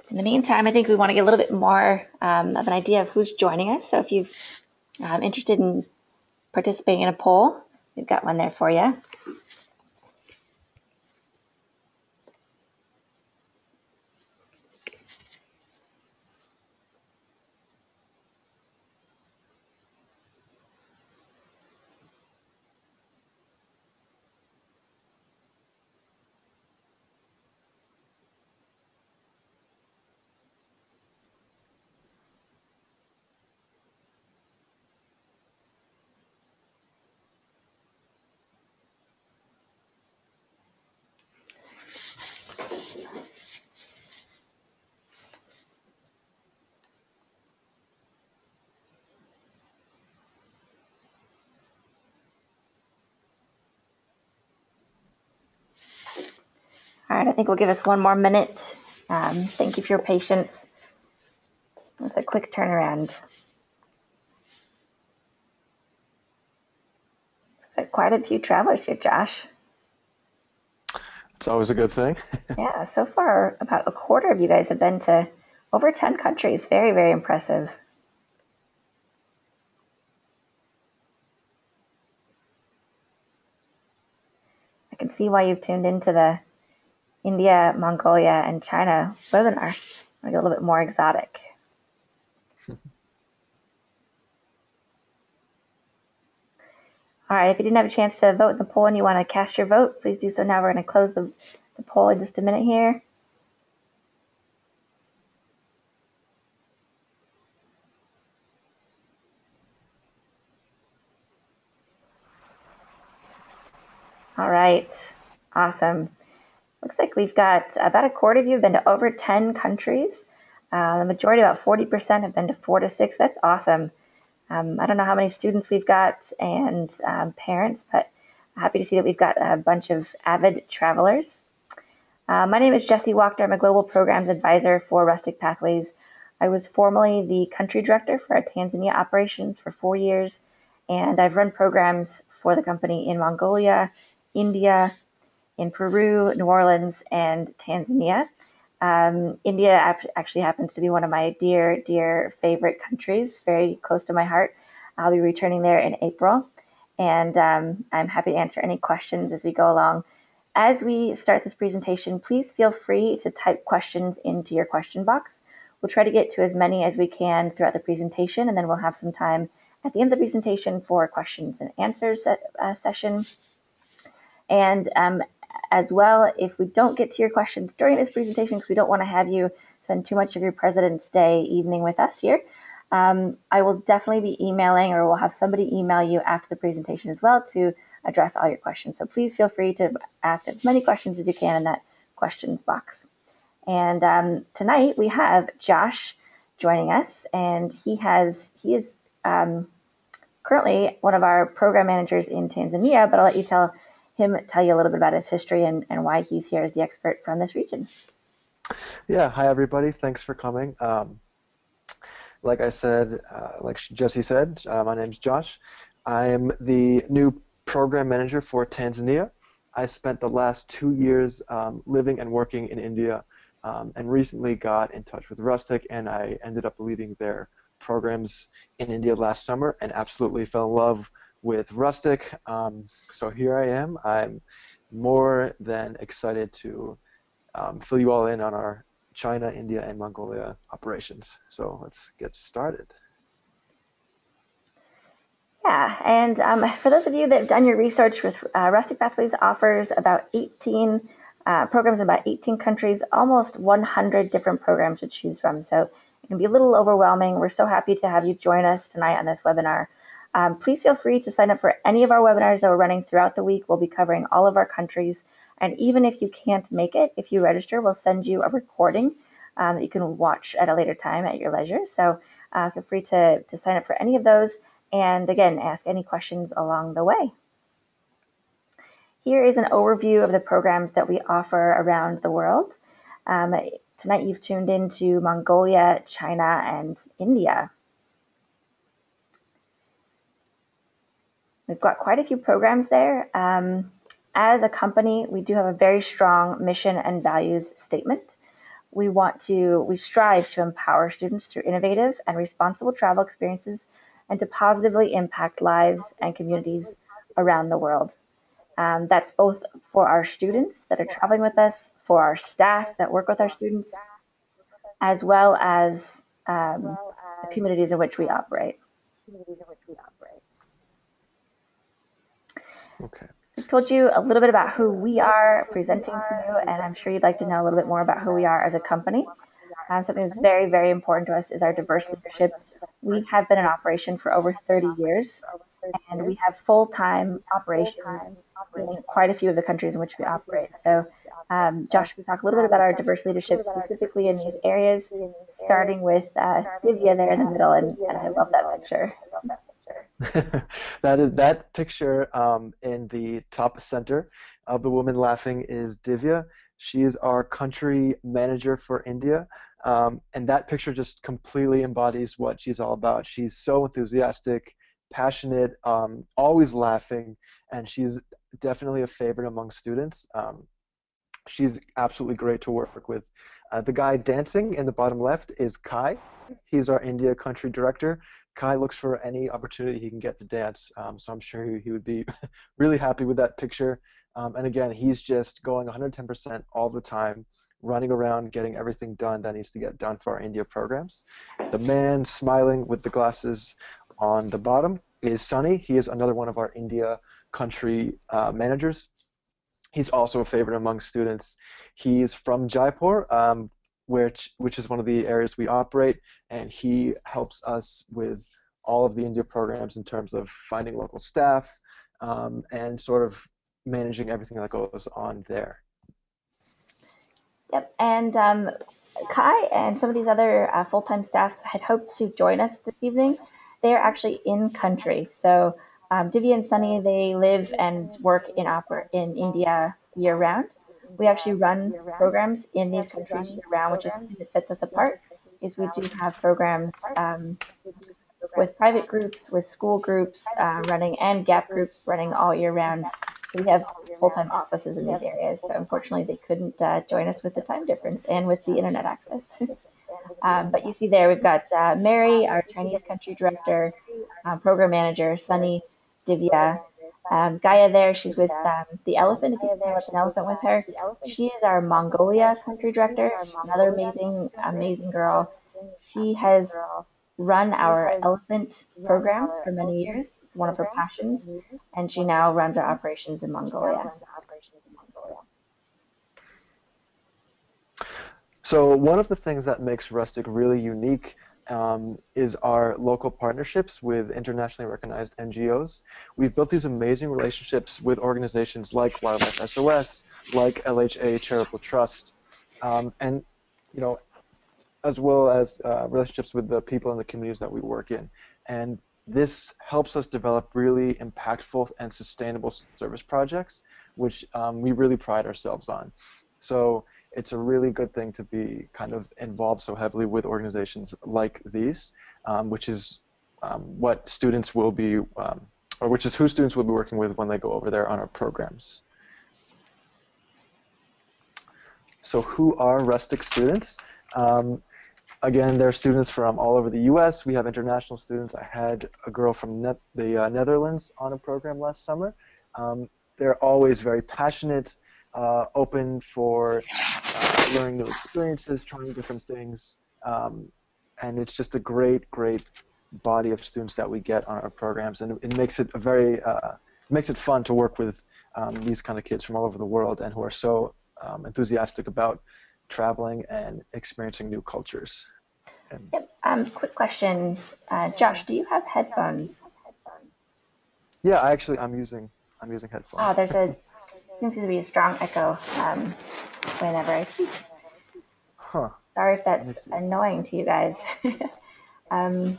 In the meantime, I think we want to get a little bit more of an idea of who's joining us. So if you're interested in participating in a poll, we've got one there for you. All right, I think we'll give us one more minute. Thank you for your patience. It's a quick turnaround. Quite a few travelers here, Josh. It's always a good thing. Yeah, so far about a quarter of you guys have been to over 10 countries. Very, very impressive. I can see why you've tuned into the India, Mongolia, and China webinar. Maybe a little bit more exotic. All right, if you didn't have a chance to vote in the poll and you want to cast your vote, please do so now. We're going to close the poll in just a minute here. All right, awesome. Looks like we've got about a quarter of you have been to over 10 countries. The majority, about 40%, have been to 4 to 6. That's awesome. I don't know how many students we've got and parents, but I'm happy to see that we've got a bunch of avid travelers. My name is Jessie Wachter. I'm a Global Programs Advisor for Rustic Pathways. I was formerly the Country Director for our Tanzania operations for 4 years, and I've run programs for the company in Mongolia, India, in Peru, New Orleans, and Tanzania. India actually happens to be one of my dear, dear favorite countries, very close to my heart. I'll be returning there in April, and I'm happy to answer any questions as we go along. As we start this presentation, please feel free to type questions into your question box. We'll try to get to as many as we can throughout the presentation, and then we'll have some time at the end of the presentation for questions and answers session. And as well, if we don't get to your questions during this presentation, because we don't want to have you spend too much of your President's Day evening with us here, I will definitely be emailing, or we'll have somebody email you after the presentation as well to address all your questions. So please feel free to ask as many questions as you can in that questions box. And tonight we have Josh joining us, and he is currently one of our program managers in Tanzania, but I'll let you tell you a little bit about his history and why he's here as the expert from this region. Yeah, hi everybody. Thanks for coming. Like I said, like Jessie said, my name's Josh. I'm the new program manager for Tanzania. I spent the last 2 years living and working in India, and recently got in touch with Rustic, and I ended up leading their programs in India last summer and absolutely fell in love with Rustic. So here I am. I'm more than excited to fill you all in on our China, India, and Mongolia operations. So let's get started. Yeah, and for those of you that have done your research with Rustic Pathways offers about 18 programs in about 18 countries, almost 100 different programs to choose from. So it can be a little overwhelming. We're so happy to have you join us tonight on this webinar. Please feel free to sign up for any of our webinars that we're running throughout the week. We'll be covering all of our countries. And even if you can't make it, if you register, we'll send you a recording that you can watch at a later time at your leisure. So feel free to sign up for any of those. And again, ask any questions along the way. Here is an overview of the programs that we offer around the world. Tonight you've tuned into Mongolia, China, and India. We've got quite a few programs there. As a company, we do have a very strong mission and values statement. we strive to empower students through innovative and responsible travel experiences and to positively impact lives and communities around the world. That's both for our students that are traveling with us, for our staff that work with our students, as well as the communities in which we operate. Okay. I've told you a little bit about who we are presenting to you, and I'm sure you'd like to know a little bit more about who we are as a company. Something that's very, very important to us is our diverse leadership. We have been in operation for over 30 years, and we have full-time operations in quite a few of the countries in which we operate. So, Josh, can we talk a little bit about our diverse leadership specifically in these areas, starting with Divya there in the middle, and I love that picture. That picture in the top center of the woman laughing is Divya. She is our country manager for India. And that picture just completely embodies what she's all about. She's so enthusiastic, passionate, always laughing, and she's definitely a favorite among students. She's absolutely great to work with. The guy dancing in the bottom left is Kai. He's our India country director. Kai looks for any opportunity he can get to dance, so I'm sure he would be really happy with that picture. And again, he's just going 110% all the time, running around, getting everything done that needs to get done for our India programs. The man smiling with the glasses on the bottom is Sunny. He is another one of our India country managers. He's also a favorite among students. He's from Jaipur, which is one of the areas we operate, and he helps us with all of the India programs in terms of finding local staff and sort of managing everything that goes on there. Yep, and Kai and some of these other full-time staff had hoped to join us this evening. They are actually in country. So Divya and Sunny, they live and work in India year round. We actually run programs in these countries year round, which is something that sets us apart. Is we do have programs with private groups, with school groups running, and gap groups running all year round. We have full-time offices in these areas, so unfortunately they couldn't join us with the time difference and with the internet access. But you see there, we've got Mary, our Chinese country director, program manager, Sunny, Divya, Gaia there, she's with the elephant, if you can see an elephant with her. She is our Mongolia country director, another amazing, amazing girl. She has run our elephant programs for many years. It's one of her passions, and she now runs our operations in Mongolia. So one of the things that makes Rustic really unique is our local partnerships with internationally recognized NGOs. We've built these amazing relationships with organizations like Wildlife SOS, like LHA Charitable Trust, and you know, as well as relationships with the people in the communities that we work in. And this helps us develop really impactful and sustainable service projects, which we really pride ourselves on. So it's a really good thing to be kind of involved so heavily with organizations like these, which is what students will be, or which is who students will be working with when they go over there on our programs. So who are Rustic students? Again, they're students from all over the U.S. We have international students. I had a girl from the Netherlands on a program last summer. They're always very passionate, open for learning new experiences, trying different things, and it's just a great, great body of students that we get on our programs, and it makes it a very makes it fun to work with these kind of kids from all over the world and who are so enthusiastic about traveling and experiencing new cultures. Yep. Quick question, Josh, do you have headphones? Yeah, I'm using headphones. Oh, seems to be a strong echo whenever I speak. Huh. Sorry if that's annoying to you guys. um,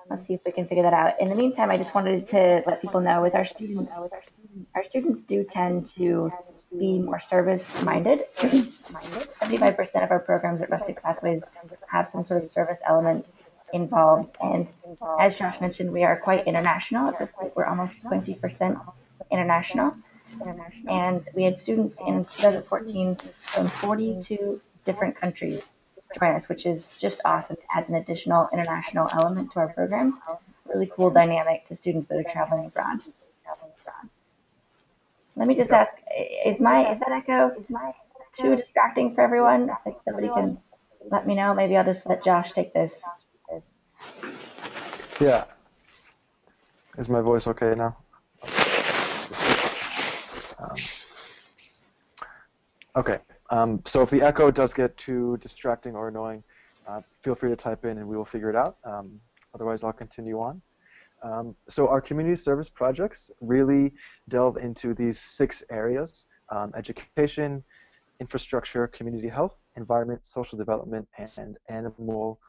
let's see if we can figure that out. In the meantime, I just wanted to let people know with our students do tend to be more service-minded. 75% of our programs at Rustic Pathways have some sort of service element involved. And as Josh mentioned, we are quite international. At this point, we're almost 20% international. And we had students in 2014 from 42 different countries join us, which is just awesome. It adds an additional international element to our programs. Really cool dynamic to students that are traveling abroad. Let me just Yep. ask, is that echo too distracting for everyone? If somebody can let me know, maybe I'll just let Josh take this. Yeah. Is my voice okay now? Um, okay. So if the echo does get too distracting or annoying, feel free to type in and we will figure it out. Otherwise, I'll continue on. So our community service projects really delve into these 6 areas: education, infrastructure, community health, environment, social development, and animal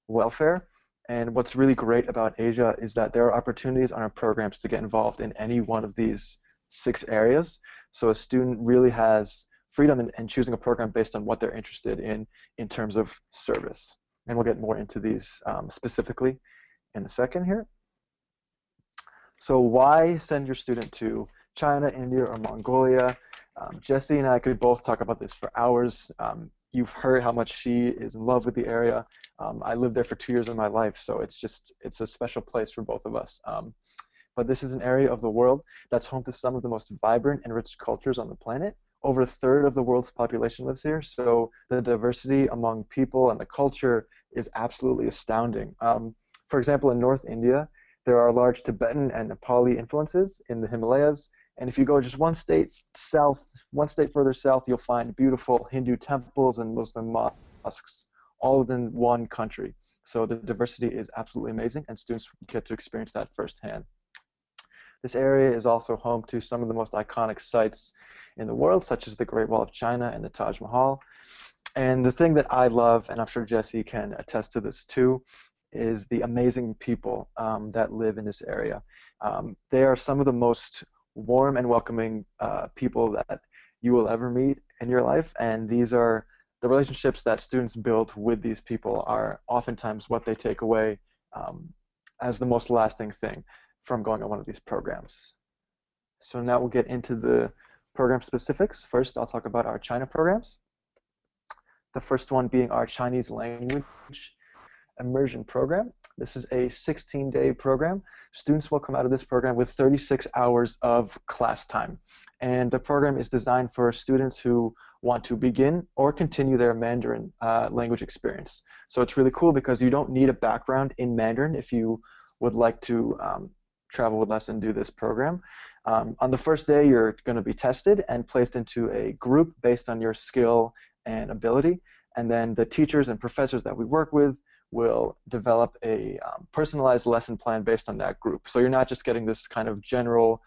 welfare. And what's really great about Asia is that there are opportunities on our programs to get involved in any one of these 6 areas. So a student really has freedom in choosing a program based on what they're interested in terms of service. And we'll get more into these specifically in a second here. So why send your student to China, India, or Mongolia? Jessie and I could both talk about this for hours. You've heard how much she is in love with the area. I lived there for 2 years of my life, so it's a special place for both of us. But this is an area of the world that's home to some of the most vibrant and rich cultures on the planet. Over a third of the world's population lives here, so the diversity among people and the culture is absolutely astounding. For example, in North India, there are large Tibetan and Nepali influences in the Himalayas, and if you go just one state further south, you'll find beautiful Hindu temples and Muslim mosques, all within one country. So the diversity is absolutely amazing, and students get to experience that firsthand. This area is also home to some of the most iconic sites in the world, such as the Great Wall of China and the Taj Mahal. And the thing that I love, and I'm sure Jessie can attest to this too, is the amazing people that live in this area. They are some of the most warm and welcoming people that you will ever meet in your life, and these are the relationships that students build with these people are oftentimes what they take away as the most lasting thing from going on one of these programs. So now we'll get into the program specifics. First, I'll talk about our China programs. The first one being our Chinese language Immersion program. This is a 16-day program. Students will come out of this program with 36 hours of class time. And the program is designed for students who want to begin or continue their Mandarin language experience. So it's really cool because you don't need a background in Mandarin if you would like to travel with us and do this program. On the first day, you're going to be tested and placed into a group based on your skill and ability. And then the teachers and professors that we work with will develop a personalized lesson plan based on that group. So you're not just getting this kind of general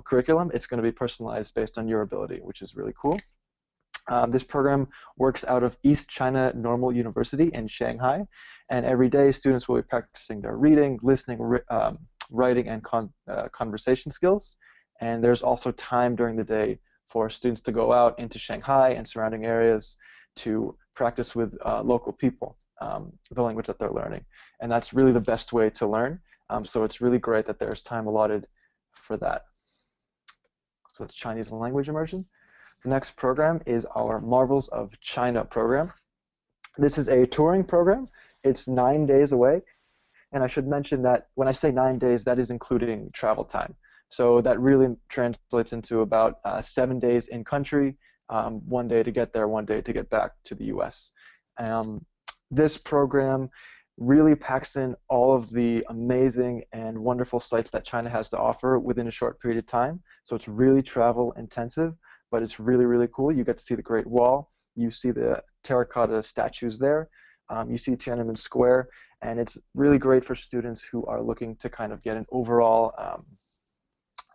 curriculum, it's going to be personalized based on your ability, which is really cool. This program works out of East China Normal University in Shanghai, and every day students will be practicing their reading, listening, writing, and conversation skills. And there's also time during the day for students to go out into Shanghai and surrounding areas to practice with local people, the language that they're learning. And that's really the best way to learn. So it's really great that there's time allotted for that. So that's Chinese language immersion. The next program is our Marvels of China program. This is a touring program. It's 9 days away. And I should mention that when I say 9 days, that is including travel time. So that really translates into about 7 days in country, 1 day to get there, 1 day to get back to the US. This program really packs in all of the amazing and wonderful sites that China has to offer within a short period of time. So it's really travel intensive, but it's really, really cool. You get to see the Great Wall. You see the terracotta statues there. You see Tiananmen Square. And it's really great for students who are looking to kind of get an overall,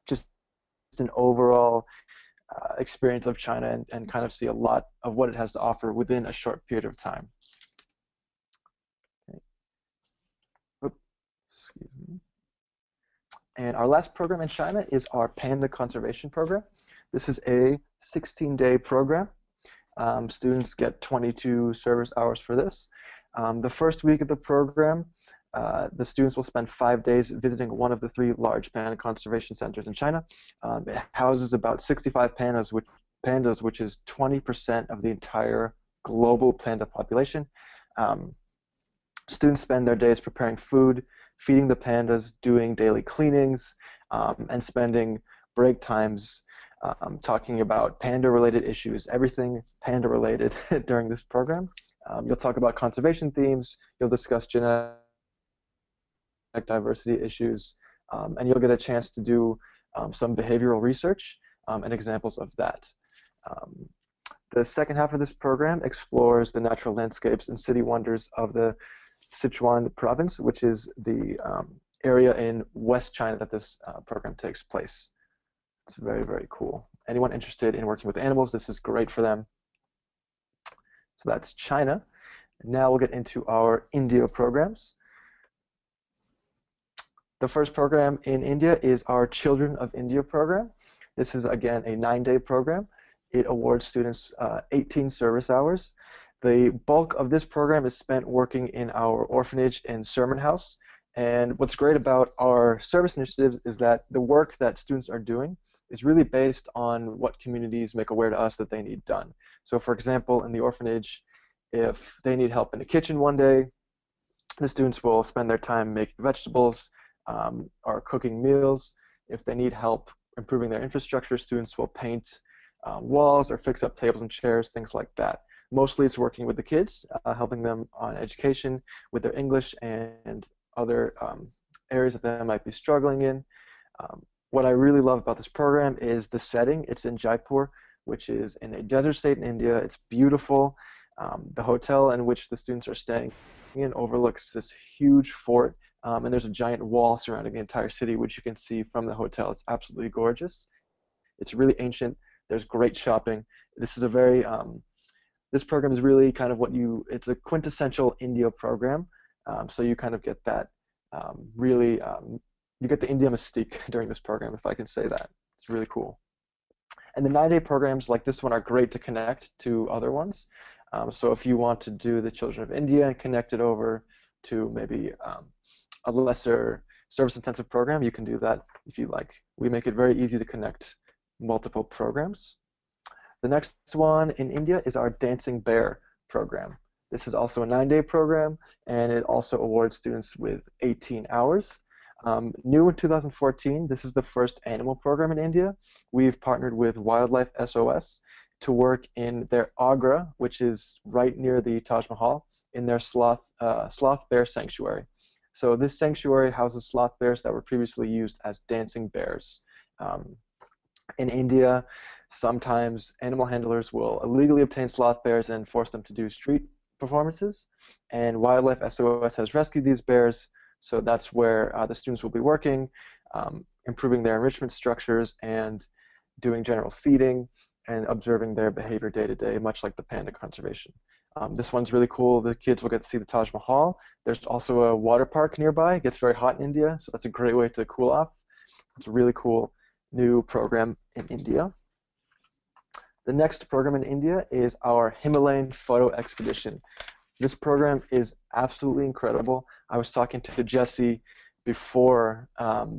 just an overall experience of China and kind of see a lot of what it has to offer within a short period of time. Okay. Oops, excuse me. And our last program in China is our Panda Conservation program. This is a 16-day program. Students get 22 service hours for this. The first week of the program, the students will spend 5 days visiting one of the 3 large panda conservation centers in China. It houses about 65 pandas, which is 20% of the entire global panda population. Um, Students spend their days preparing food, feeding the pandas, doing daily cleanings, and spending break times talking about panda-related issues, everything panda-related during this program. You'll talk about conservation themes, you'll discuss genetic diversity issues, and you'll get a chance to do some behavioral research and examples of that. Um, the second half of this program explores the natural landscapes and city wonders of the Sichuan province, which is the area in West China that this program takes place. It's very, very cool. Anyone interested in working with animals, this is great for them. So that's China. Now we'll get into our India programs. The first program in India is our Children of India program. This is, again, a 9-day program. It awards students 18 service hours. The bulk of this program is spent working in our orphanage and sermon house. And what's great about our service initiatives is that the work that students are doing is really based on what communities make aware to us that they need done. So for example, in the orphanage, if they need help in the kitchen one day, the students will spend their time making vegetables or cooking meals. If they need help improving their infrastructure, students will paint walls or fix up tables and chairs, things like that. Mostly it's working with the kids, helping them on education with their English and other areas that they might be struggling in. What I really love about this program is the setting. It's in Jaipur, which is in a desert state in India. It's beautiful. The hotel in which the students are staying in overlooks this huge fort, and there's a giant wall surrounding the entire city, which you can see from the hotel. It's absolutely gorgeous. It's really ancient. There's great shopping. This is a very this program is really kind of it's a quintessential India program, so you kind of get that you get the India mystique during this program, if I can say that. It's really cool. And the 9-day programs like this one are great to connect to other ones. So if you want to do the Children of India and connect it over to maybe a lesser service-intensive program, you can do that if you like. We make it very easy to connect multiple programs. The next one in India is our Dancing Bear program. This is also a 9-day program, and it also awards students with 18 hours. New in 2014, this is the first animal program in India. We've partnered with Wildlife SOS to work in their Agra, which is right near the Taj Mahal, in their sloth bear sanctuary. So this sanctuary houses sloth bears that were previously used as dancing bears. In India, sometimes animal handlers will illegally obtain sloth bears and force them to do street performances, and Wildlife SOS has rescued these bears, so that's where the students will be working, improving their enrichment structures and doing general feeding and observing their behavior day to day, much like the Panda Conservation. This one's really cool. The kids will get to see the Taj Mahal. There's also a water park nearby. It gets very hot in India, so that's a great way to cool off. It's a really cool new program in India. The next program in India is our Himalayan Photo Expedition. This program is absolutely incredible. I was talking to Jessie before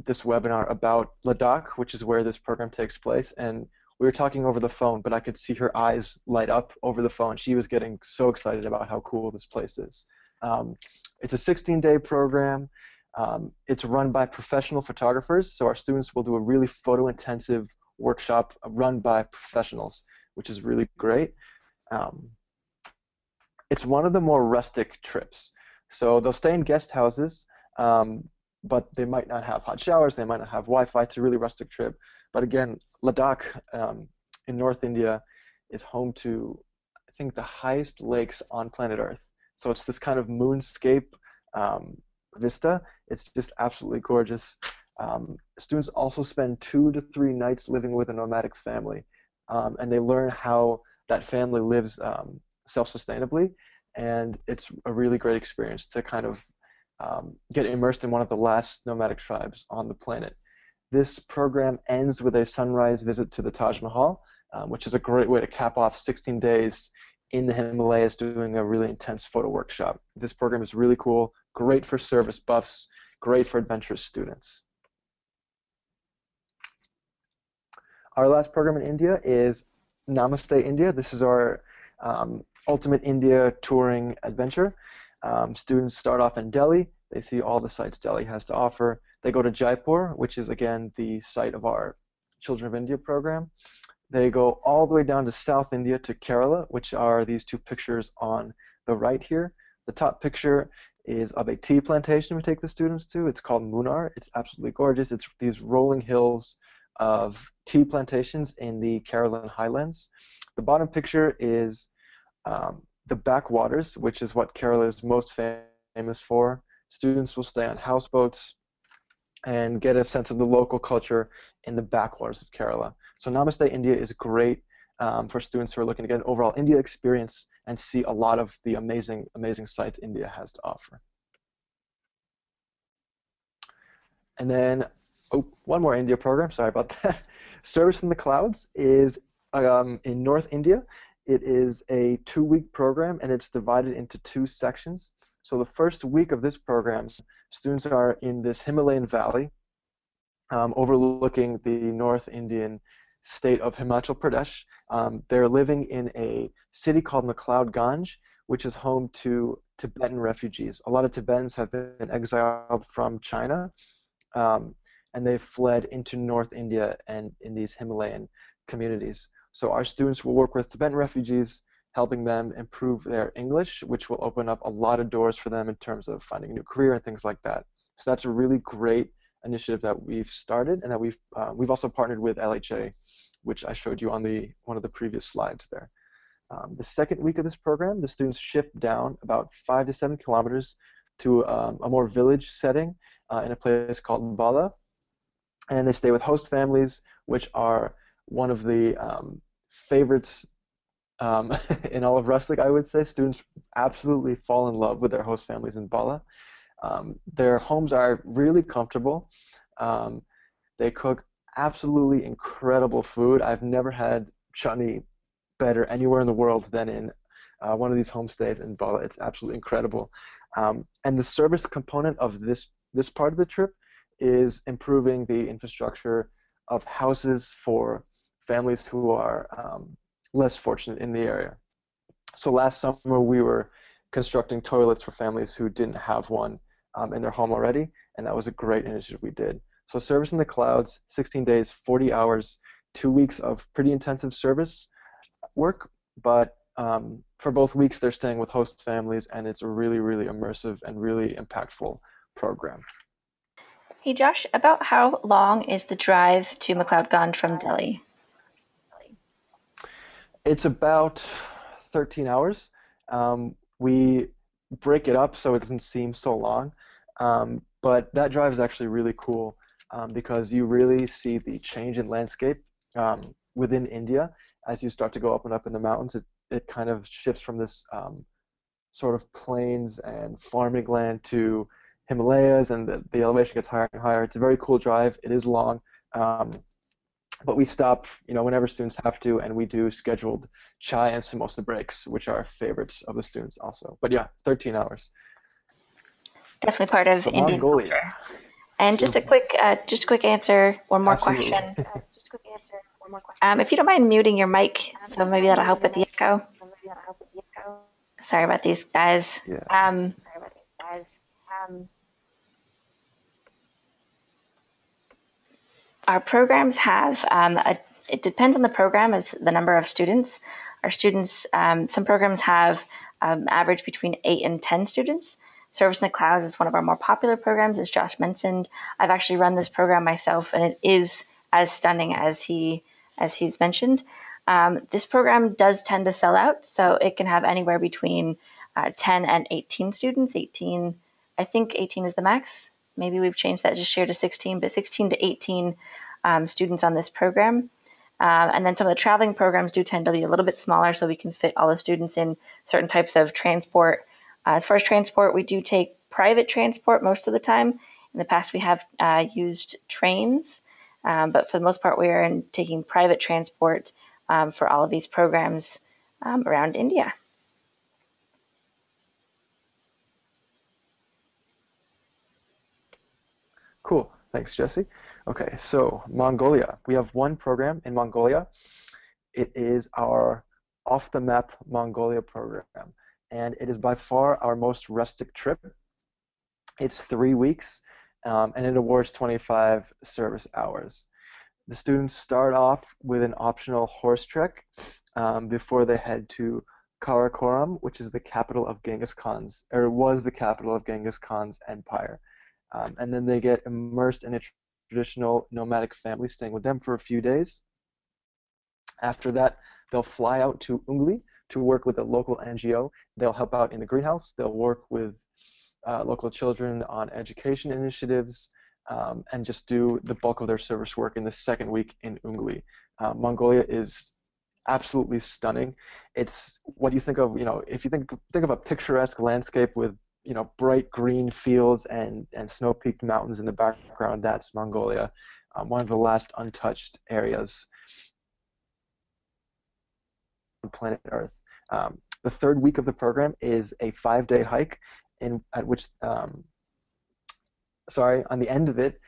this webinar about Ladakh, which is where this program takes place, and we were talking over the phone, but I could see her eyes light up over the phone. She was getting so excited about how cool this place is. It's a 16-day program. It's run by professional photographers, so our students will do a really photo-intensive workshop run by professionals, which is really great. It's one of the more rustic trips. So they'll stay in guest houses, but they might not have hot showers, they might not have Wi-Fi. It's a really rustic trip. But again, Ladakh in North India is home to, I think, the highest lakes on planet Earth. So it's this kind of moonscape vista. It's just absolutely gorgeous. Students also spend 2 to 3 nights living with a nomadic family, and they learn how that family lives self-sustainably, and it's a really great experience to kind of get immersed in one of the last nomadic tribes on the planet. This program ends with a sunrise visit to the Taj Mahal, which is a great way to cap off 16 days in the Himalayas doing a really intense photo workshop. This program is really cool, great for service buffs, great for adventurous students. Our last program in India is Namaste India. This is our ultimate India touring adventure. Students start off in Delhi. They see all the sites Delhi has to offer. They go to Jaipur, which is again the site of our Children of India program. They go all the way down to South India to Kerala, which are these two pictures on the right here. The top picture is of a tea plantation we take the students to. It's called Munnar. It's absolutely gorgeous. It's these rolling hills of tea plantations in the Kerala highlands. The bottom picture is the backwaters, which is what Kerala is most famous for. Students will stay on houseboats and get a sense of the local culture in the backwaters of Kerala. So Namaste India is great for students who are looking to get an overall India experience and see a lot of the amazing, amazing sites India has to offer. And then, oh, one more India program, sorry about that. Service in the Clouds is in North India. It is a 2-week program, and it's divided into 2 sections. So the first week of this program, students are in this Himalayan valley overlooking the North Indian state of Himachal Pradesh. They're living in a city called McLeodganj, which is home to Tibetan refugees. A lot of Tibetans have been exiled from China, and they've fled into North India and in these Himalayan communities. So our students will work with Tibetan refugees, helping them improve their English, which will open up a lot of doors for them in terms of finding a new career and things like that. So that's a really great initiative that we've started, and that we've also partnered with LHA, which I showed you on one of the previous slides there. The second week of this program, the students shift down about 5 to 7 kilometers to a more village setting in a place called Bala, and they stay with host families, which are one of the favorites in all of Rustic, I would say. Students absolutely fall in love with their host families in Bala. Their homes are really comfortable. They cook absolutely incredible food. I've never had chutney better anywhere in the world than in one of these homestays in Bala. It's absolutely incredible. And the service component of this part of the trip is improving the infrastructure of houses for families who are less fortunate in the area. So last summer we were constructing toilets for families who didn't have one in their home already, and that was a great initiative we did. So Service in the Clouds, 16 days, 40 hours, 2 weeks of pretty intensive service work, but for both weeks they're staying with host families, and it's a really, really immersive and really impactful program. Hey Josh, about how long is the drive to McLeodganj from Delhi? It's about 13 hours. We break it up so it doesn't seem so long, but that drive is actually really cool because you really see the change in landscape within India as you start to go up and up in the mountains. It kind of shifts from this sort of plains and farming land to Himalayas, and the elevation gets higher and higher. It's a very cool drive. It is long. But we stop, whenever students have to, and we do scheduled chai and samosa breaks, which are favorites of the students also. But yeah, 13 hours. Definitely part of But Indian Mongolia. culture. And just a quick answer, one more Absolutely. question. If you don't mind muting your mic, so maybe that'll help with the echo. Sorry about these guys. Yeah. Our programs have it depends on the program as the number of students. Our students, some programs have average between 8 and 10 students. Service in the Clouds is one of our more popular programs, as Josh mentioned. I've actually run this program myself, and it is as stunning as he's mentioned. This program does tend to sell out, so it can have anywhere between 10 and 18 students. I think 18 is the max. Maybe we've changed that this year to 16, but 16 to 18 students on this program. And then some of the traveling programs do tend to be a little bit smaller, so we can fit all the students in certain types of transport. As far as transport, we do take private transport most of the time. In the past, we have used trains, but for the most part, we are taking private transport for all of these programs around India. Cool. Thanks, Jesse. Okay, so Mongolia. We have one program in Mongolia. It is our Off the Map Mongolia program, and it is by far our most rustic trip. It's 3 weeks, and it awards 25 service hours. The students start off with an optional horse trek before they head to Karakoram, which is the capital of Genghis Khan's, or was the capital of Genghis Khan's empire. And then they get immersed in a traditional nomadic family, staying with them for a few days. After that, they'll fly out to Ungli to work with a local NGO. They'll help out in the greenhouse. They'll work with local children on education initiatives, and just do the bulk of their service work in the second week in Ungli. Mongolia is absolutely stunning. It's what you think of, if you think of a picturesque landscape with, bright green fields and snow-peaked mountains in the background, that's Mongolia, one of the last untouched areas on planet Earth. The third week of the program is a 5-day hike on the end of it,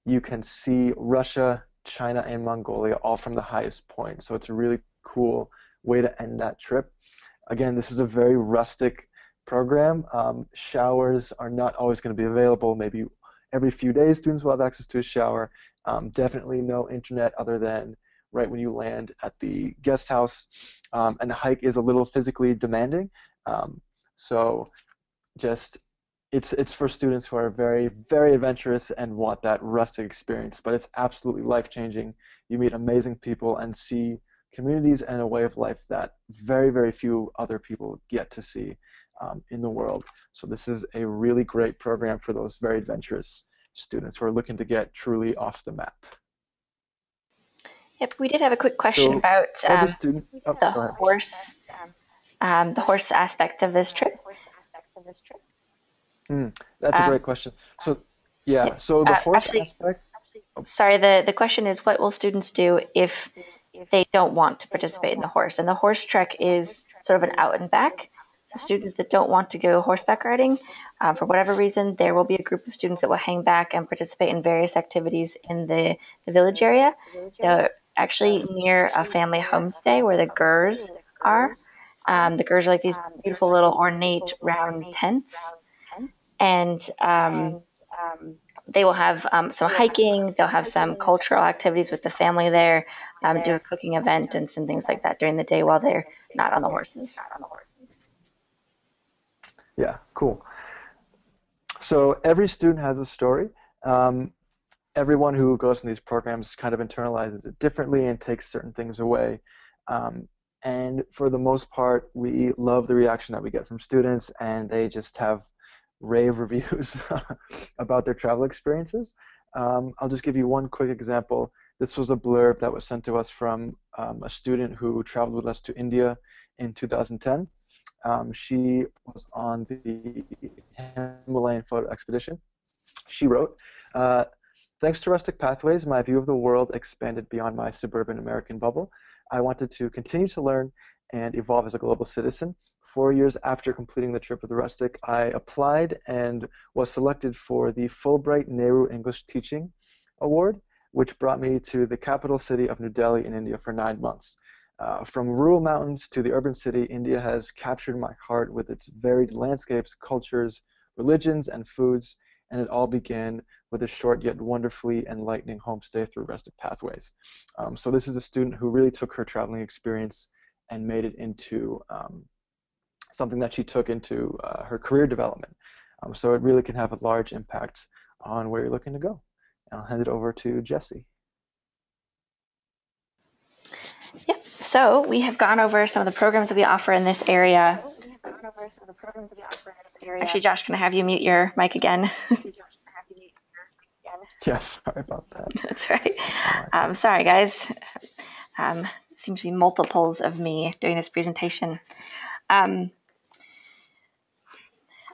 you can see Russia, China, and Mongolia all from the highest point. So it's a really cool way to end that trip. Again, this is a very rustic program. Showers are not always going to be available. Maybe every few days students will have access to a shower. Definitely no internet other than right when you land at the guest house. And the hike is a little physically demanding. It's for students who are very, very adventurous and want that rustic experience, but it's absolutely life-changing. You meet amazing people and see communities and a way of life that very, very few other people get to see in the world. So this is a really great program for those very adventurous students who are looking to get truly off the map. Yep, we did have a quick question about the horse aspect of this trip. That's a great question. So the horse aspect. Sorry, the question is, what will students do if they don't want to participate in the horse? And the horse trek is sort of an out and back. So students that don't want to go horseback riding, for whatever reason, there will be a group of students that will hang back and participate in various activities in the village area. They're actually near a family homestay where the gurs are. The gurs are like these beautiful little ornate round tents. And they will have some hiking. They'll have some cultural activities with the family there, do a cooking event and some things like that during the day while they're not on the horses. Yeah, cool. So every student has a story. Everyone who goes in these programs kind of internalizes it differently and takes certain things away. And for the most part, we love the reaction that we get from students, and they just have rave reviews about their travel experiences. I'll just give you one quick example. This was a blurb that was sent to us from a student who traveled with us to India in 2010. She was on the Himalayan photo expedition. She wrote, thanks to Rustic Pathways, my view of the world expanded beyond my suburban American bubble. I wanted to continue to learn and evolve as a global citizen. 4 years after completing the trip with Rustic, I applied and was selected for the Fulbright Nehru English Teaching Award, which brought me to the capital city of New Delhi in India for 9 months. From rural mountains to the urban city, India has captured my heart with its varied landscapes, cultures, religions, and foods, and it all began with a short yet wonderfully enlightening homestay through Rustic Pathways. So this is a student who really took her traveling experience and made it into something that she took into her career development. So it really can have a large impact on where you're looking to go. I'll hand it over to Jessie. Yep. So we have gone over some of the programs that we offer in this area. Actually, Josh, can I have you mute your mic again? Yes, sorry about that. That's right. Sorry, guys. Seems to be multiples of me doing this presentation.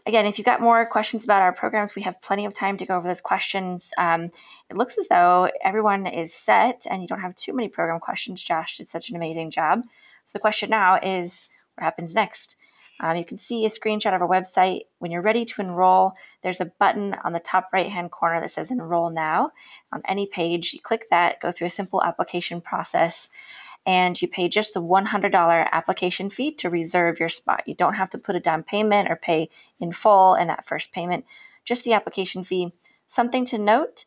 Again, if you've got more questions about our programs, we have plenty of time to go over those questions. It looks as though everyone is set and you don't have too many program questions. Josh did such an amazing job. So the question now is, what happens next? You can see a screenshot of our website. When you're ready to enroll, there's a button on the top right-hand corner that says Enroll Now. On any page, you click that, go through a simple application process, and you pay just the $100 application fee to reserve your spot. You don't have to put a down payment or pay in full in that first payment, just the application fee. Something to note,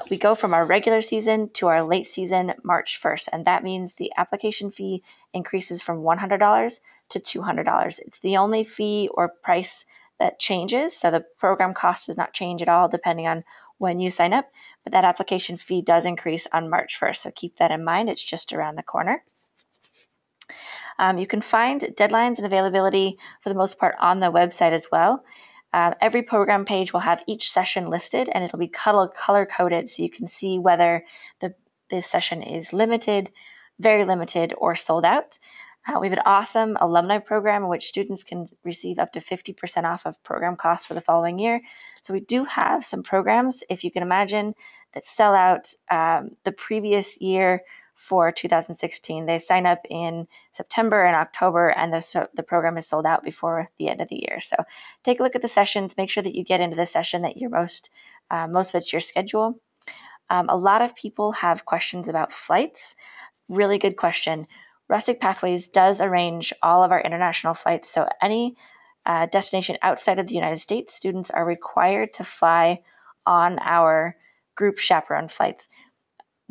we go from our regular season to our late season March 1st, and that means the application fee increases from $100 to $200. It's the only fee or price that changes, so the program cost does not change at all depending on when you sign up, but that application fee does increase on March 1st, so keep that in mind. It's just around the corner. You can find deadlines and availability for the most part on the website as well. Every program page will have each session listed, and it'll be color-coded so you can see whether this session is limited, very limited, or sold out. We have an awesome alumni program in which students can receive up to 50% off of program costs for the following year. So we do have some programs, if you can imagine, that sell out the previous year for 2016. They sign up in September and October, and the program is sold out before the end of the year. So take a look at the sessions. Make sure that you get into the session that you're most fits your schedule. A lot of people have questions about flights. Really good question. Rustic Pathways does arrange all of our international flights, so any destination outside of the United States, students are required to fly on our group chaperone flights.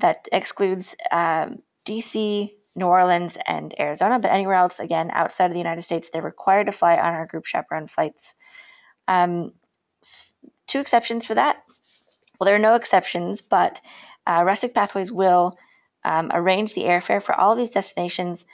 That excludes DC, New Orleans, and Arizona, but anywhere else, again, outside of the United States, they're required to fly on our group chaperone flights. Two exceptions for that. Well, there are no exceptions, but Rustic Pathways will arrange the airfare for all of these destinations.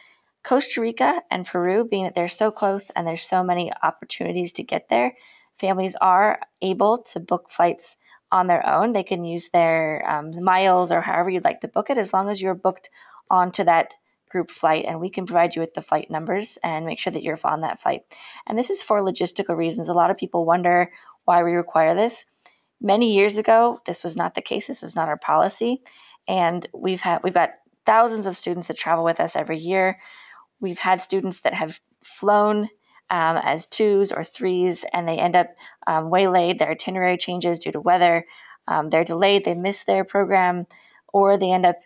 Costa Rica and Peru, being that they're so close and there's so many opportunities to get there, families are able to book flights on their own. They can use their miles or however you'd like to book it, as long as you're booked onto that group flight, and we can provide you with the flight numbers and make sure that you're on that flight. And this is for logistical reasons. A lot of people wonder why we require this. Many years ago, this was not the case. This was not our policy, and we've got thousands of students that travel with us every year. We've had students that have flown as 2s or 3s, and they end up waylaid. Their itinerary changes due to weather. They're delayed. They miss their program, or they end up,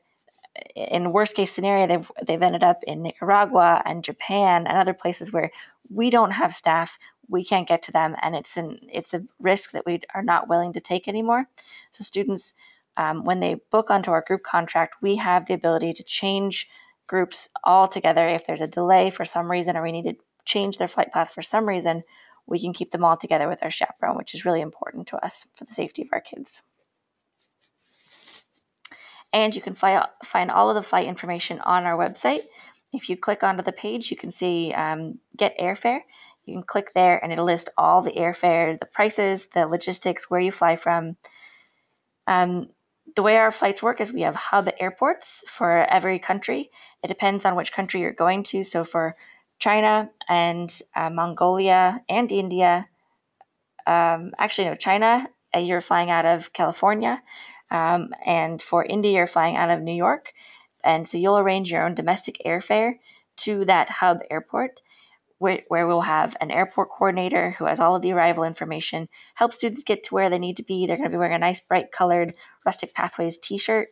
in worst case scenario, they've ended up in Nicaragua and Japan and other places where we don't have staff. We can't get to them, and it's a risk that we are not willing to take anymore. So students, when they book onto our group contract, we have the ability to change groups altogether. If there's a delay for some reason, or we need to change their flight path for some reason, we can keep them all together with our chaperone, which is really important to us for the safety of our kids. And you can find all of the flight information on our website. If you click onto the page, you can see Get Airfare. You can click there and it'll list all the airfare, the prices, the logistics, where you fly from. The way our flights work is we have hub airports for every country. It depends on which country you're going to. So for China and Mongolia and India, China, you're flying out of California. And for India, you're flying out of New York. And so you'll arrange your own domestic airfare to that hub airport, where we'll have an airport coordinator who has all of the arrival information, help students get to where they need to be. They're going to be wearing a nice bright colored Rustic Pathways t-shirt.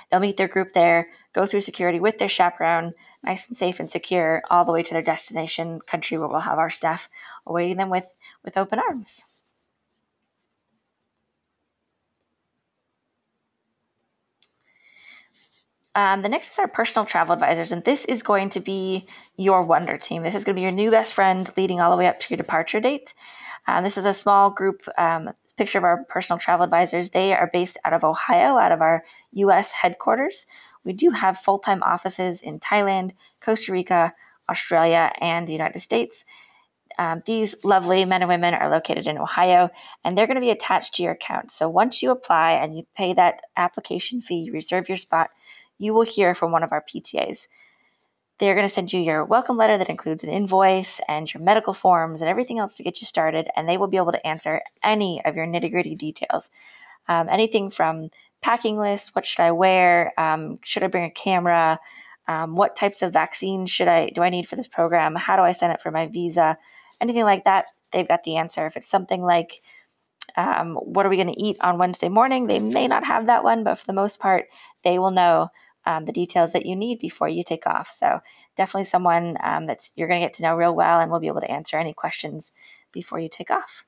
They'll meet their group there, go through security with their chaperone, nice and safe and secure, all the way to their destination country, where we'll have our staff awaiting them with open arms. The next is our personal travel advisors, and this is going to be your wonder team. This is going to be your new best friend leading all the way up to your departure date. This is a small group picture of our personal travel advisors. They are based out of Ohio, out of our U.S. headquarters. We do have full-time offices in Thailand, Costa Rica, Australia, and the United States. These lovely men and women are located in Ohio, and they're going to be attached to your account. So once you apply and you pay that application fee, you reserve your spot, you will hear from one of our PTAs. They're going to send you your welcome letter that includes an invoice and your medical forms and everything else to get you started, and they will be able to answer any of your nitty-gritty details. Anything from packing lists, what should I wear, should I bring a camera, what types of vaccines do I need for this program, how do I sign up for my visa, anything like that, they've got the answer. If it's something like, what are we going to eat on Wednesday morning, they may not have that one, but for the most part, they will know the details that you need before you take off. So definitely someone that you're going to get to know real well, and will be able to answer any questions before you take off.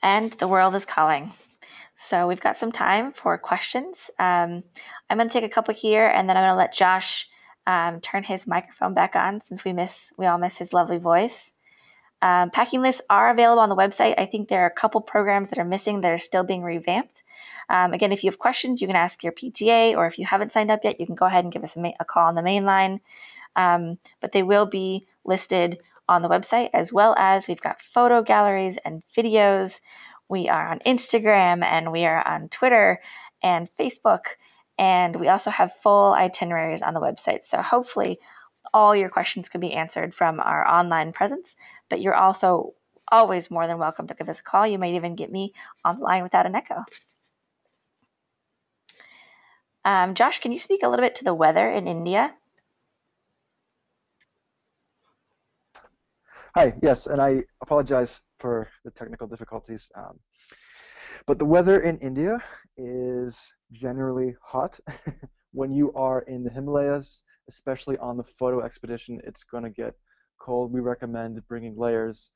And the world is calling. So we've got some time for questions. I'm going to take a couple here, and then I'm going to let Josh turn his microphone back on, since we all miss his lovely voice. Packing lists are available on the website. I think there are a couple programs that are missing that are still being revamped. Again, if you have questions, you can ask your PTA, or if you haven't signed up yet, you can go ahead and give us a call on the main line. But they will be listed on the website, as well as we've got photo galleries and videos. We are on Instagram, and we are on Twitter and Facebook, and we also have full itineraries on the website. So hopefully all your questions can be answered from our online presence, but you're also always more than welcome to give us a call. You might even get me on the line without an echo. Josh, can you speak a little bit to the weather in India? Hi, yes, and I apologize for the technical difficulties. But the weather in India is generally hot. When you are in the Himalayas, especially on the photo expedition, it's going to get cold. We recommend bringing layers.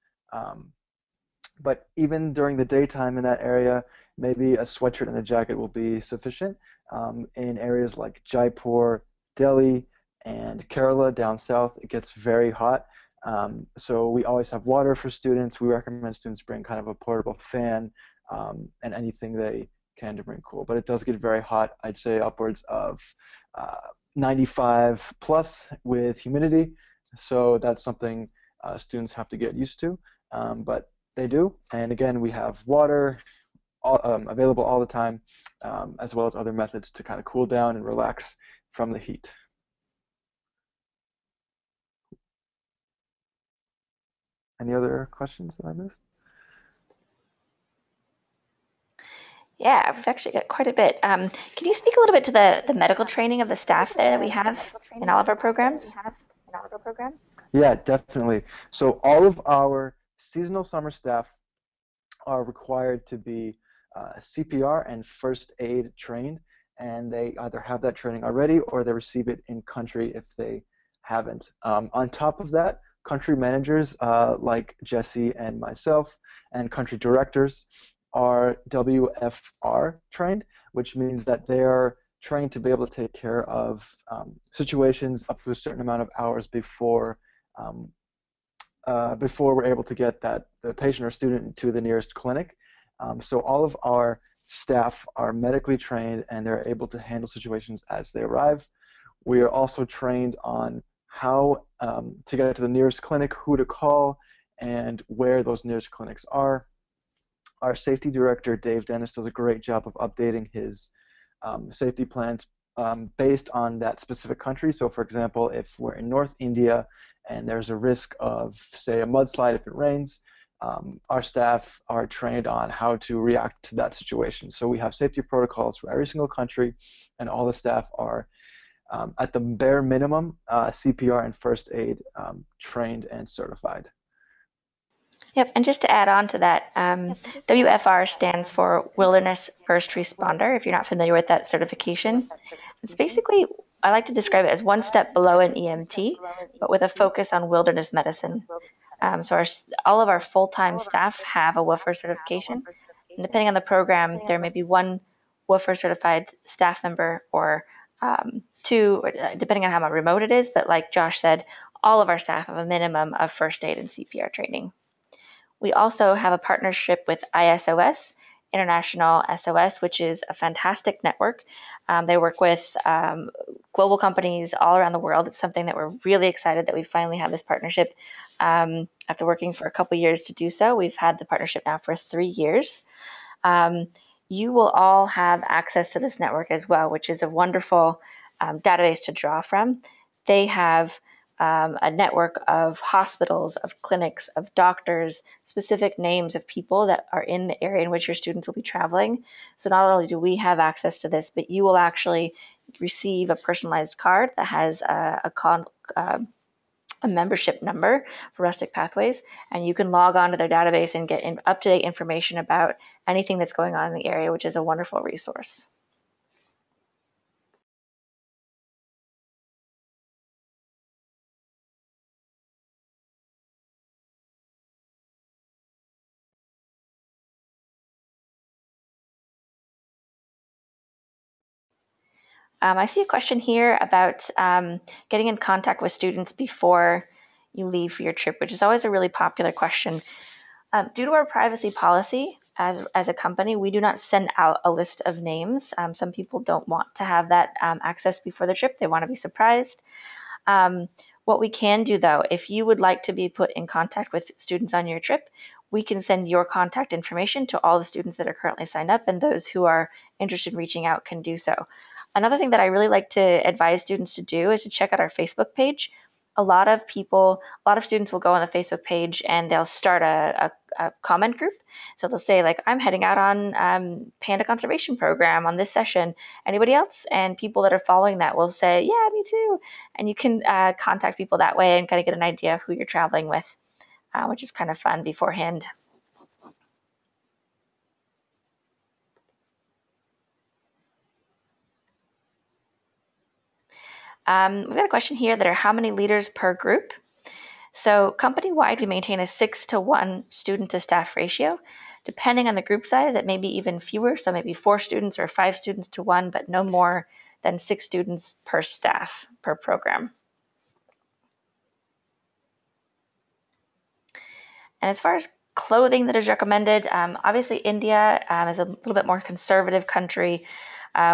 But even during the daytime in that area, maybe a sweatshirt and a jacket will be sufficient. In areas like Jaipur, Delhi, and Kerala down south, it gets very hot. So we always have water for students. We recommend students bring kind of a portable fan and anything they can to bring cool. But it does get very hot. I'd say upwards of 95 plus with humidity. So that's something students have to get used to. But they do. And again, we have water available all the time, as well as other methods to kind of cool down and relax from the heat. Any other questions that I missed? Yeah, we've actually got quite a bit. Can you speak a little bit to the medical training of the staff there that we have in all of our programs? Yeah, definitely. So all of our seasonal summer staff are required to be CPR and first aid trained, and they either have that training already or they receive it in country if they haven't. On top of that, country managers like Jesse and myself and country directors are WFR trained, which means that they are trained to be able to take care of situations up to a certain amount of hours before we're able to get the patient or student to the nearest clinic. So all of our staff are medically trained, and they're able to handle situations as they arrive. We are also trained on how to get to the nearest clinic, who to call, and where those nearest clinics are. Our safety director, Dave Dennis, does a great job of updating his safety plans based on that specific country. So for example, if we're in North India and there's a risk of, say, a mudslide if it rains, our staff are trained on how to react to that situation. So we have safety protocols for every single country, and all the staff are at the bare minimum CPR and first aid trained and certified. Yep, and just to add on to that, WFR stands for Wilderness First Responder, if you're not familiar with that certification. It's basically, I like to describe it as one step below an EMT, but with a focus on wilderness medicine. So all of our full-time staff have a WFR certification, and depending on the program, there may be one WFR certified staff member or two, depending on how remote it is, but like Josh said, all of our staff have a minimum of first aid and CPR training. We also have a partnership with ISOS, International SOS, which is a fantastic network. They work with global companies all around the world. It's something that we're really excited that we finally have this partnership. After working for a couple years to do so, we've had the partnership now for 3 years. You will all have access to this network as well, which is a wonderful database to draw from. They have a network of hospitals, of clinics, of doctors, specific names of people that are in the area in which your students will be traveling. So not only do we have access to this, but you will actually receive a personalized card that has a a membership number for Rustic Pathways, and you can log on to their database and get up-to-date information about anything that's going on in the area, which is a wonderful resource. I see a question here about getting in contact with students before you leave for your trip, which is always a really popular question. Due to our privacy policy as a company, we do not send out a list of names. Some people don't want to have that access before the trip. They want to be surprised. What we can do, though, if you would like to be put in contact with students on your trip, we can send your contact information to all the students that are currently signed up, and those who are interested in reaching out can do so. Another thing that I really like to advise students to do is to check out our Facebook page. A lot of students will go on the Facebook page and they'll start a comment group. So they'll say, like, I'm heading out on Panda Conservation program on this session. Anybody else? And people that are following that will say, yeah, me too. And you can contact people that way and kind of get an idea of who you're traveling with, which is kind of fun beforehand. We've got a question here that are how many leaders per group? So company-wide, we maintain a 6-to-1 student-to-staff ratio. Depending on the group size, it may be even fewer, so maybe 4 students or 5 students to 1, but no more than 6 students per staff per program. And as far as clothing that is recommended, obviously India is a little bit more conservative country.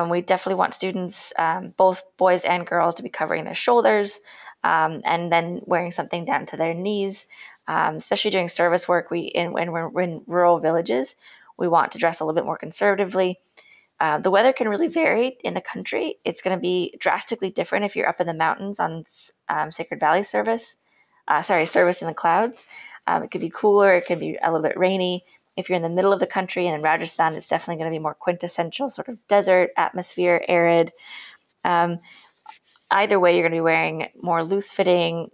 We definitely want students, both boys and girls, to be covering their shoulders and then wearing something down to their knees. Especially doing service work, when we're in rural villages, we want to dress a little bit more conservatively. The weather can really vary in the country. It's going to be drastically different if you're up in the mountains on Sacred Valley service in the clouds. It could be cooler, it could be a little bit rainy. If you're in the middle of the country and in Rajasthan, it's definitely going to be more quintessential sort of desert atmosphere, arid. Either way, you're going to be wearing more loose-fitting,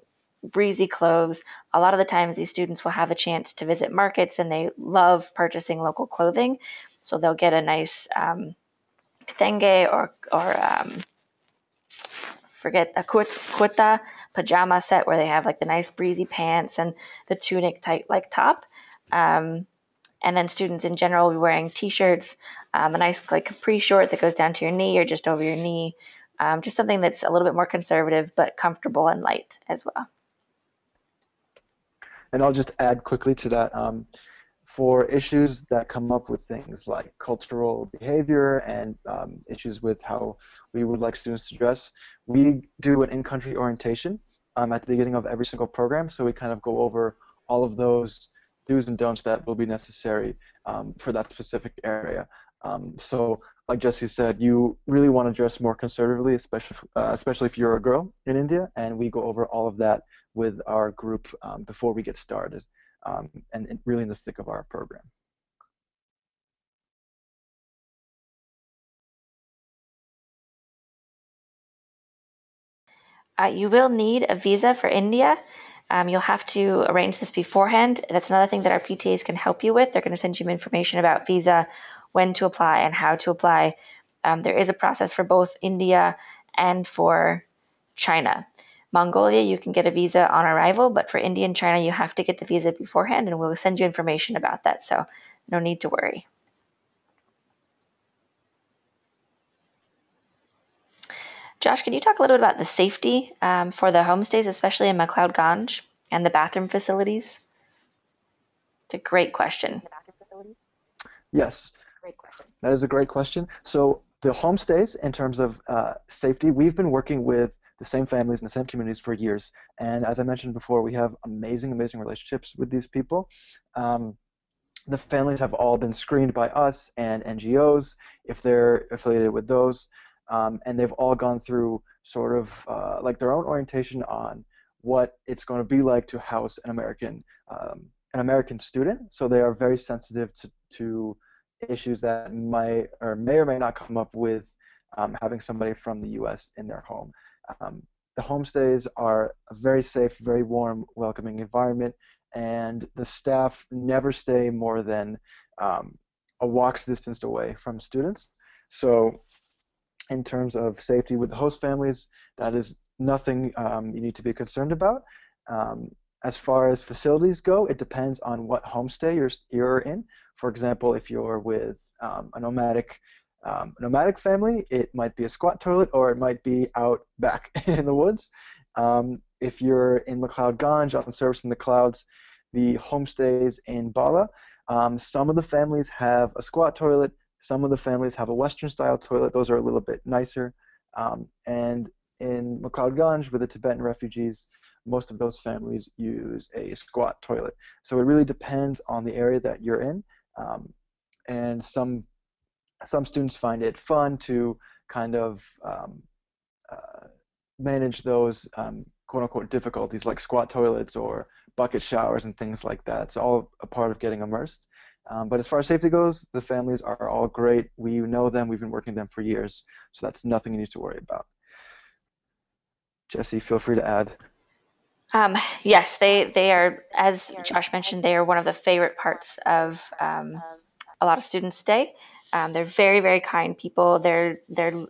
breezy clothes. A lot of the times these students will have a chance to visit markets and they love purchasing local clothing. So they'll get a nice tenge or forget a kurta pajama set where they have like the nice breezy pants and the tunic type like top. And then students in general will be wearing t-shirts, a nice like capri short that goes down to your knee or just over your knee. Just something that's a little bit more conservative but comfortable and light as well. And I'll just add quickly to that. For issues that come up with things like cultural behavior and issues with how we would like students to dress, we do an in-country orientation at the beginning of every single program, so we kind of go over all of those do's and don'ts that will be necessary for that specific area. So, like Jesse said, you really want to dress more conservatively, especially if you're a girl in India, and we go over all of that with our group before we get started. And really in the thick of our program. You will need a visa for India. You'll have to arrange this beforehand. That's another thing that our PTAs can help you with. They're going to send you information about visa, when to apply, and how to apply. There is a process for both India and for China. Mongolia, you can get a visa on arrival, but for India and China, you have to get the visa beforehand, and we'll send you information about that, so no need to worry. Josh, can you talk a little bit about the safety for the homestays, especially in McLeodganj, and the bathroom facilities? It's a great question. Yes, that is a great question. So the homestays, in terms of safety, we've been working with the same families and the same communities for years. And as I mentioned before, we have amazing, amazing relationships with these people. The families have all been screened by us and NGOs if they're affiliated with those. And they've all gone through sort of like their own orientation on what it's going to be like to house an American student. So they are very sensitive to issues that may or may not come up with having somebody from the U.S. in their home. the homestays are a very safe, very warm, welcoming environment, and the staff never stay more than a walk's distance away from students. So in terms of safety with the host families, that is nothing you need to be concerned about. Um, as far as facilities go, it depends on what homestay you're in. For example, if you're with a nomadic family, it might be a squat toilet or it might be out back in the woods. If you're in McLeodganj on Service in the Clouds, the homestays in Bala, some of the families have a squat toilet, some of the families have a Western style toilet. Those are a little bit nicer. And in McLeodganj with the Tibetan refugees, most of those families use a squat toilet. So it really depends on the area that you're in. And some students find it fun to kind of manage those quote-unquote difficulties like squat toilets or bucket showers and things like that. It's all a part of getting immersed. But as far as safety goes, the families are all great. We know them. We've been working with them for years, so that's nothing you need to worry about. Jesse, feel free to add. Yes, they are, as Josh mentioned, they are one of the favorite parts of a lot of students' stay. They're very, very kind people. Their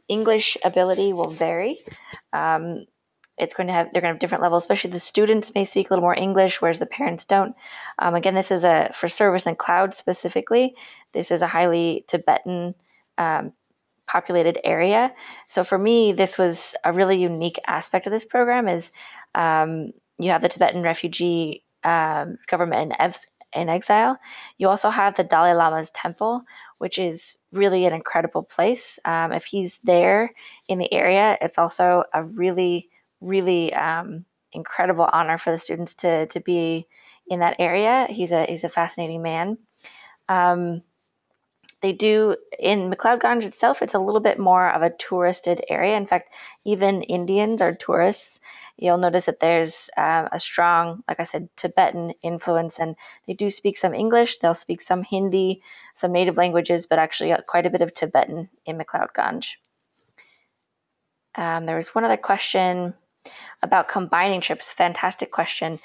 English ability will vary. They're going to have different levels, especially the students may speak a little more English, whereas the parents don't. Again, this is for Service in Cloud specifically. This is a highly Tibetan populated area. So for me, this was a really unique aspect of this program is you have the Tibetan refugee government in exile. You also have the Dalai Lama's temple, which is really an incredible place. If he's there in the area, it's also a really, really incredible honor for the students to be in that area. He's a fascinating man. They do in McLeodganj itself, it's a little bit more of a touristed area. In fact, even Indians are tourists. You'll notice that there's a strong, like I said, Tibetan influence, and they do speak some English. They'll speak some Hindi, some native languages, but actually quite a bit of Tibetan in McLeodganj. There was one other question about combining trips. Fantastic question.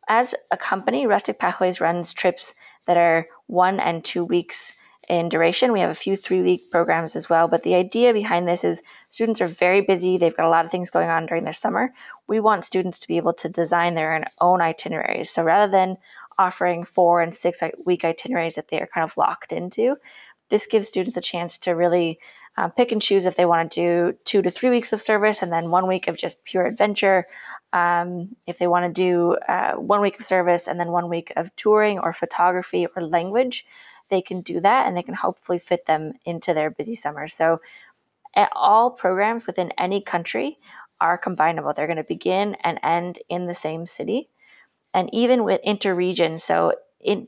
As a company, Rustic Pathways runs trips that are 1 and 2 weeks in duration. We have a few 3-week programs as well, but the idea behind this is students are very busy. They've got a lot of things going on during their summer. We want students to be able to design their own itineraries. So rather than offering 4 and 6 week itineraries that they are kind of locked into, this gives students a chance to really pick and choose if they want to do 2 to 3 weeks of service and then 1 week of just pure adventure. If they want to do 1 week of service and then 1 week of touring or photography or language, they can do that and they can hopefully fit them into their busy summer. So all programs within any country are combinable. They're going to begin and end in the same city. And even with interregion, so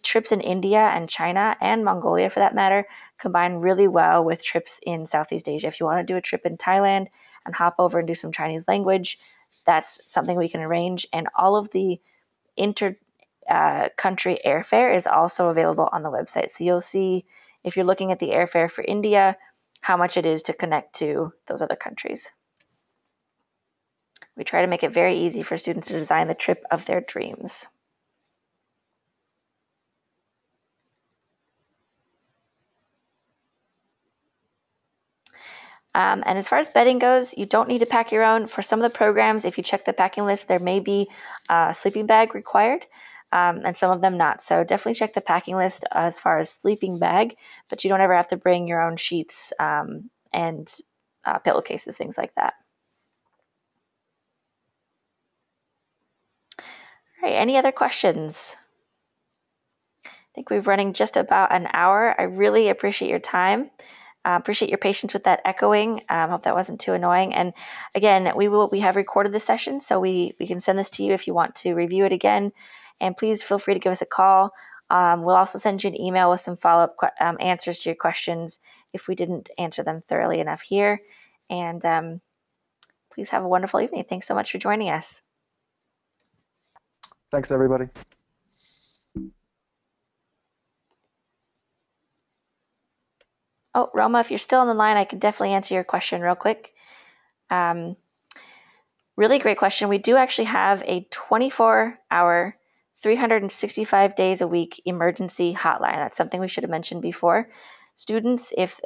trips in India and China and Mongolia for that matter, combine really well with trips in Southeast Asia. If you want to do a trip in Thailand and hop over and do some Chinese language, that's something we can arrange. And all of the country airfare is also available on the website. So you'll see, if you're looking at the airfare for India, how much it is to connect to those other countries. We try to make it very easy for students to design the trip of their dreams. And as far as bedding goes, you don't need to pack your own. For some of the programs, if you check the packing list, there may be a sleeping bag required, and some of them not. So definitely check the packing list as far as sleeping bag, but you don't ever have to bring your own sheets and pillowcases, things like that. All right, any other questions? I think we're running just about an hour. I really appreciate your time. Appreciate your patience with that echoing. Hope that wasn't too annoying. And again, we have recorded this session, so we can send this to you if you want to review it again. And please feel free to give us a call. We'll also send you an email with some follow-up answers to your questions if we didn't answer them thoroughly enough here. And please have a wonderful evening. Thanks so much for joining us. Thanks, everybody. Oh, Roma, if you're still on the line, I can definitely answer your question real quick. Really great question. We do actually have a 24-hour, 365 days a week emergency hotline. That's something we should have mentioned before. Students, if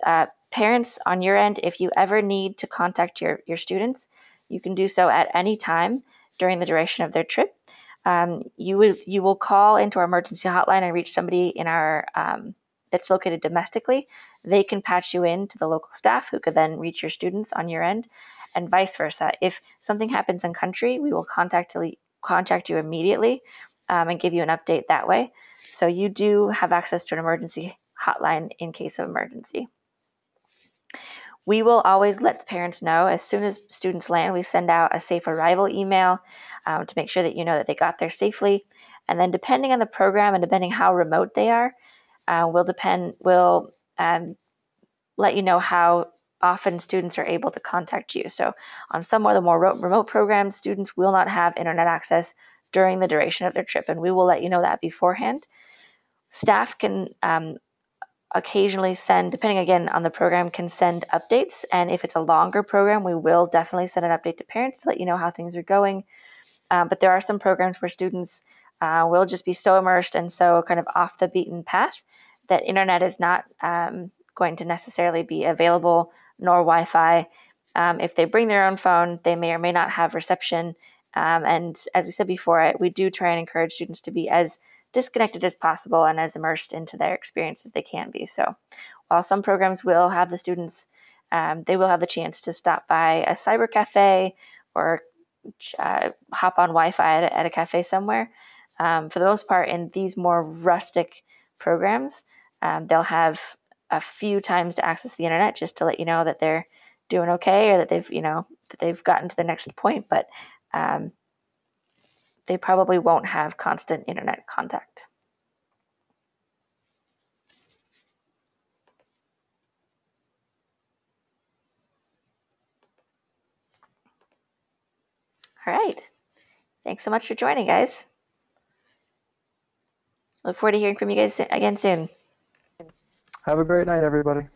parents on your end, if you ever need to contact your students, you can do so at any time during the duration of their trip. You will call into our emergency hotline and reach somebody in our that's located domestically. They can patch you in to the local staff who could then reach your students on your end, and vice versa. If something happens in country, we will contact you immediately and give you an update that way. So you do have access to an emergency hotline in case of emergency. We will always let the parents know as soon as students land. We send out a safe arrival email to make sure that you know that they got there safely. And then depending on the program and depending how remote they are, we'll let you know how often students are able to contact you. So on some of the more remote programs, students will not have internet access during the duration of their trip, and we will let you know that beforehand. Staff can occasionally send, depending again on the program, can send updates. And if it's a longer program, we will definitely send an update to parents to let you know how things are going. But there are some programs where students will just be so immersed and so kind of off the beaten path that internet is not going to necessarily be available, nor Wi-Fi. If they bring their own phone, they may or may not have reception. And as we said before, we do try and encourage students to be as disconnected as possible and as immersed into their experience as they can be. So while some programs will have the students, they will have the chance to stop by a cyber cafe or hop on Wi-Fi at a cafe somewhere. For the most part, in these more rustic programs, they'll have a few times to access the internet just to let you know that they're doing okay or that they've gotten to the next point, but they probably won't have constant internet contact. All right. Thanks so much for joining, guys. Look forward to hearing from you guys again soon. Have a great night, everybody.